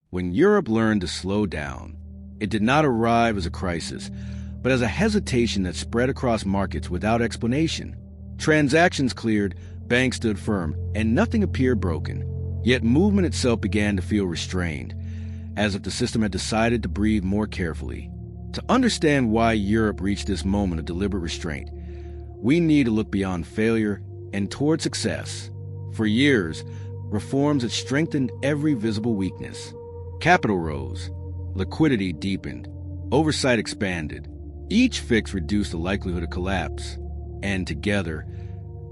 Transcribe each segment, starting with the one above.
When Europe learned to slow down, it did not arrive as a crisis, but as a hesitation that spread across markets without explanation. Transactions cleared, banks stood firm, and nothing appeared broken. Yet movement itself began to feel restrained, as if the system had decided to breathe more carefully. To understand why Europe reached this moment of deliberate restraint, we need to look beyond failure and toward success. For years, reforms had strengthened every visible weakness. Capital rose, liquidity deepened, oversight expanded. Each fix reduced the likelihood of collapse, and together,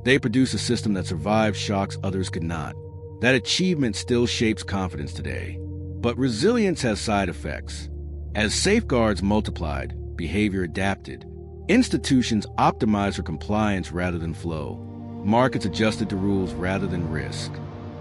they produced a system that survived shocks others could not. That achievement still shapes confidence today. But resilience has side effects. As safeguards multiplied, behavior adapted. Institutions optimized for compliance rather than flow. Markets adjusted to rules rather than risk.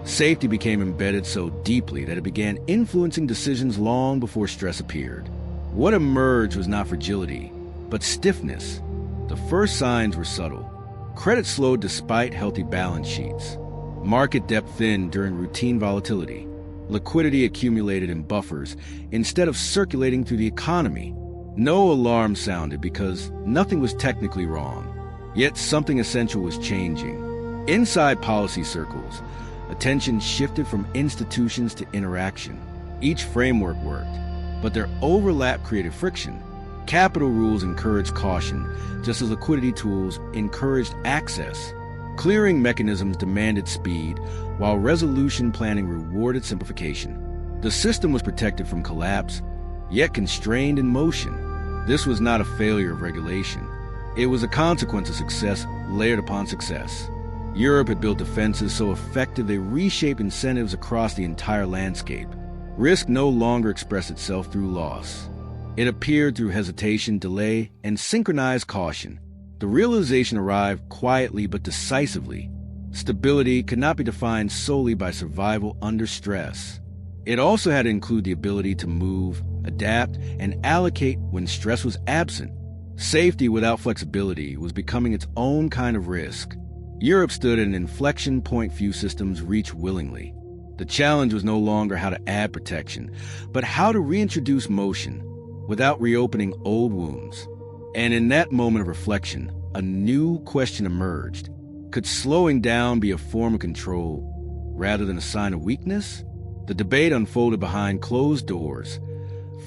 Safety became embedded so deeply that it began influencing decisions long before stress appeared. What emerged was not fragility, but stiffness. The first signs were subtle. Credit slowed despite healthy balance sheets. Market depth thinned during routine volatility. Liquidity accumulated in buffers instead of circulating through the economy. No alarm sounded because nothing was technically wrong. Yet something essential was changing. Inside policy circles, attention shifted from institutions to interaction. Each framework worked, but their overlap created friction. Capital rules encouraged caution, just as liquidity tools encouraged access. Clearing mechanisms demanded speed, while resolution planning rewarded simplification. The system was protected from collapse, yet constrained in motion. This was not a failure of regulation. It was a consequence of success layered upon success. Europe had built defenses so effective they reshaped incentives across the entire landscape. Risk no longer expressed itself through loss. It appeared through hesitation, delay, and synchronized caution. The realization arrived quietly but decisively. Stability could not be defined solely by survival under stress. It also had to include the ability to move, adapt, and allocate when stress was absent. Safety without flexibility was becoming its own kind of risk. Europe stood at an inflection point few systems reach willingly. The challenge was no longer how to add protection, but how to reintroduce motion without reopening old wounds. And in that moment of reflection, a new question emerged. Could slowing down be a form of control rather than a sign of weakness? The debate unfolded behind closed doors,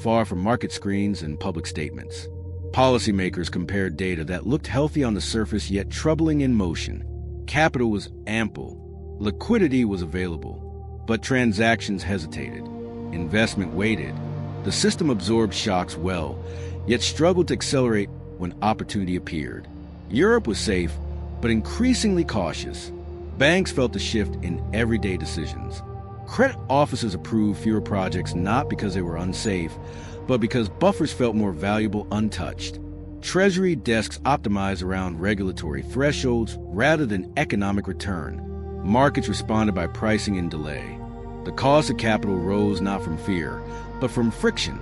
far from market screens and public statements. Policymakers compared data that looked healthy on the surface yet troubling in motion. Capital was ample, liquidity was available, but transactions hesitated. Investment waited. The system absorbed shocks well, yet struggled to accelerate when opportunity appeared. Europe was safe, but increasingly cautious. Banks felt the shift in everyday decisions. Credit officers approved fewer projects not because they were unsafe, but because buffers felt more valuable untouched. Treasury desks optimized around regulatory thresholds rather than economic return. Markets responded by pricing in delay. The cost of capital rose not from fear, but from friction.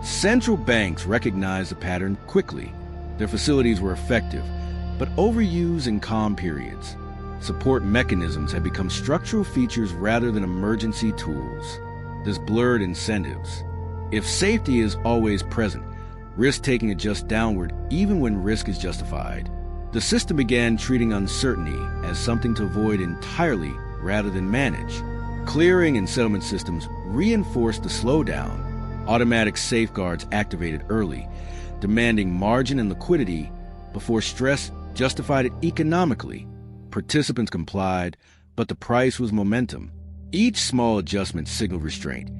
Central banks recognized the pattern quickly. Their facilities were effective, but overused in calm periods. Support mechanisms had become structural features rather than emergency tools. This blurred incentives. If safety is always present, risk-taking adjusts downward even when risk is justified. The system began treating uncertainty as something to avoid entirely rather than manage. Clearing and settlement systems reinforced the slowdown. Automatic safeguards activated early, demanding margin and liquidity before stress justified it economically. Participants complied, but the price was momentum. Each small adjustment signaled restraint,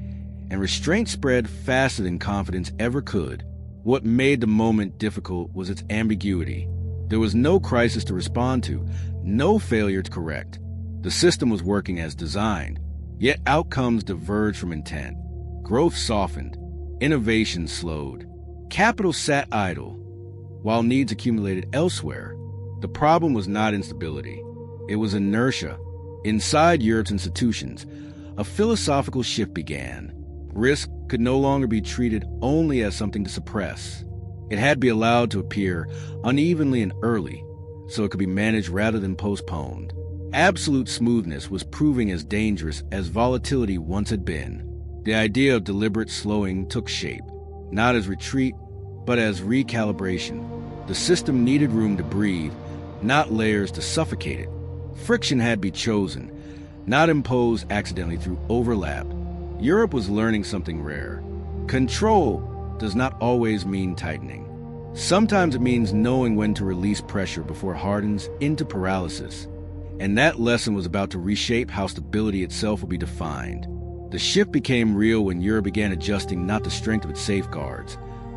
and restraint spread faster than confidence ever could. What made the moment difficult was its ambiguity. There was no crisis to respond to, no failure to correct. The system was working as designed, yet outcomes diverged from intent. Growth softened, innovation slowed. Capital sat idle, while needs accumulated elsewhere. The problem was not instability. It was inertia. Inside Europe's institutions, a philosophical shift began. Risk could no longer be treated only as something to suppress. It had to be allowed to appear unevenly and early, so it could be managed rather than postponed. Absolute smoothness was proving as dangerous as volatility once had been. The idea of deliberate slowing took shape, not as retreat, but as recalibration. The system needed room to breathe, not layers to suffocate it. Friction had to be chosen, not imposed accidentally through overlap. Europe was learning something rare. Control does not always mean tightening. Sometimes it means knowing when to release pressure before it hardens into paralysis. And that lesson was about to reshape how stability itself will be defined. The shift became real when Europe began adjusting not the strength of its safeguards,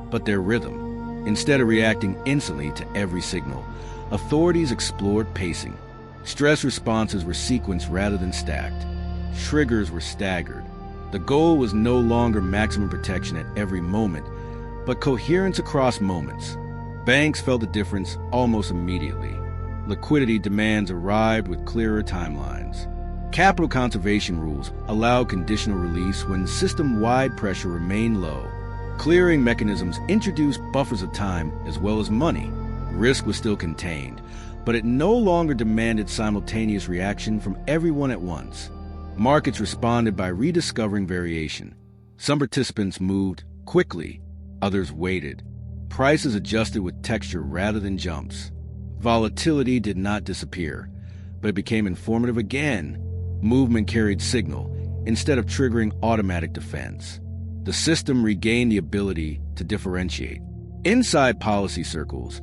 but their rhythm. Instead of reacting instantly to every signal, authorities explored pacing. Stress responses were sequenced rather than stacked. Triggers were staggered. The goal was no longer maximum protection at every moment, but coherence across moments. Banks felt the difference almost immediately. Liquidity demands arrived with clearer timelines. Capital conservation rules allowed conditional release when system-wide pressure remained low. Clearing mechanisms introduced buffers of time as well as money. Risk was still contained, but it no longer demanded simultaneous reaction from everyone at once. Markets responded by rediscovering variation. Some participants moved quickly, others waited. Prices adjusted with texture rather than jumps. Volatility did not disappear, but it became informative again. Movement carried signal instead of triggering automatic defense. The system regained the ability to differentiate. Inside policy circles,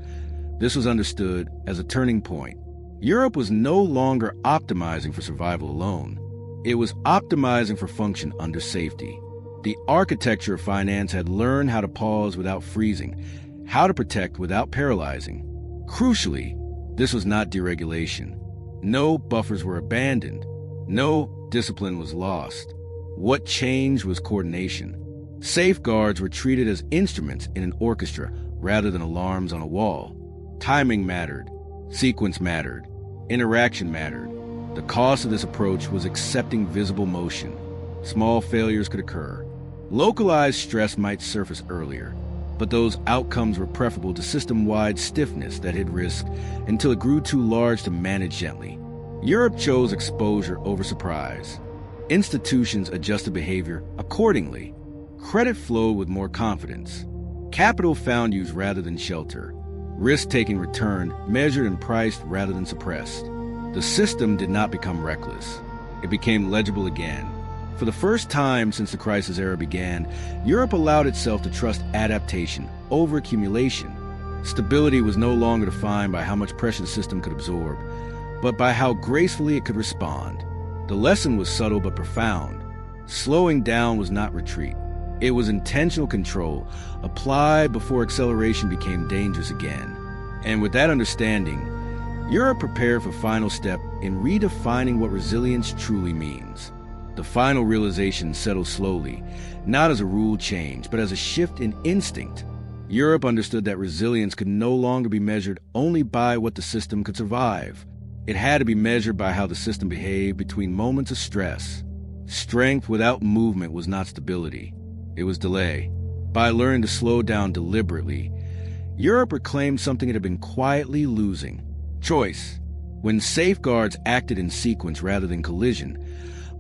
this was understood as a turning point. Europe was no longer optimizing for survival alone. It was optimizing for function under safety. The architecture of finance had learned how to pause without freezing, how to protect without paralyzing. Crucially, this was not deregulation. No buffers were abandoned. No discipline was lost. What changed was coordination. Safeguards were treated as instruments in an orchestra rather than alarms on a wall. Timing mattered. Sequence mattered. Interaction mattered. The cost of this approach was accepting visible motion. Small failures could occur. Localized stress might surface earlier, but those outcomes were preferable to system-wide stiffness that hid risk until it grew too large to manage gently. Europe chose exposure over surprise. Institutions adjusted behavior accordingly. Credit flowed with more confidence. Capital found use rather than shelter. Risk-taking returned, measured and priced rather than suppressed. The system did not become reckless. It became legible again. For the first time since the crisis era began, Europe allowed itself to trust adaptation over accumulation. Stability was no longer defined by how much pressure the system could absorb, but by how gracefully it could respond. The lesson was subtle but profound. Slowing down was not retreat. It was intentional control, applied before acceleration became dangerous again. And with that understanding, Europe prepared for final step in redefining what resilience truly means. The final realization settled slowly, not as a rule change, but as a shift in instinct. Europe understood that resilience could no longer be measured only by what the system could survive. It had to be measured by how the system behaved between moments of stress. Strength without movement was not stability. It was delay. By learning to slow down deliberately, Europe reclaimed something it had been quietly losing: choice. When safeguards acted in sequence rather than collision,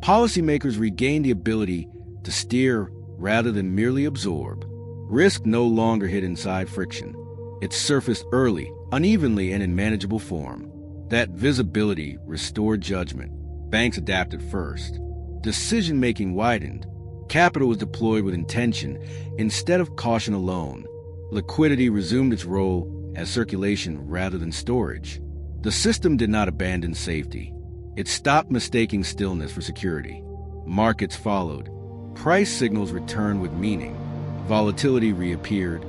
policymakers regained the ability to steer rather than merely absorb. Risk no longer hid inside friction. It surfaced early, unevenly, and in manageable form. That visibility restored judgment. Banks adapted first. Decision-making widened. Capital was deployed with intention instead of caution alone. Liquidity resumed its role as circulation rather than storage. The system did not abandon safety. It stopped mistaking stillness for security. Markets followed. Price signals returned with meaning. Volatility reappeared,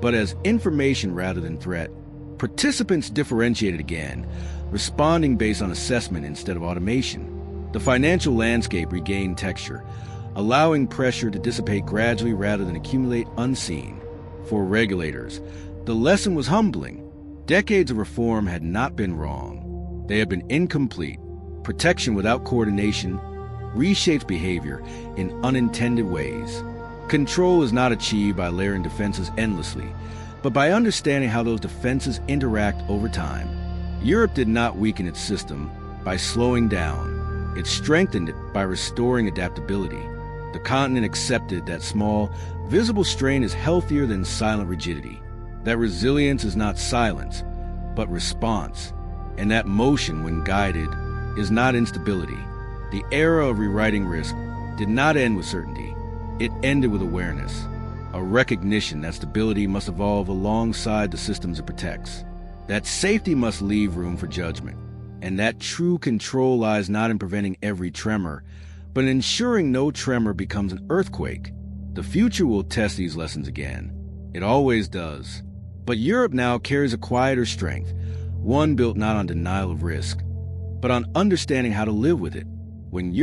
but as information rather than threat. Participants differentiated again, responding based on assessment instead of automation. The financial landscape regained texture, allowing pressure to dissipate gradually rather than accumulate unseen. For regulators, the lesson was humbling. Decades of reform had not been wrong. They had been incomplete. Protection without coordination reshapes behavior in unintended ways. Control is not achieved by layering defenses endlessly, but by understanding how those defenses interact over time. Europe did not weaken its system by slowing down. It strengthened it by restoring adaptability. The The continent accepted that small, visible strain is healthier than silent rigidity, that resilience is not silence, but response, and that motion, when guided, is not instability. The era of rewriting risk did not end with certainty. It ended with awareness, a recognition that stability must evolve alongside the systems it protects, that safety must leave room for judgment, and that true control lies not in preventing every tremor, but in ensuring no tremor becomes an earthquake. The future will test these lessons again. It always does. But Europe now carries a quieter strength, one built not on denial of risk, but on understanding how to live with it. When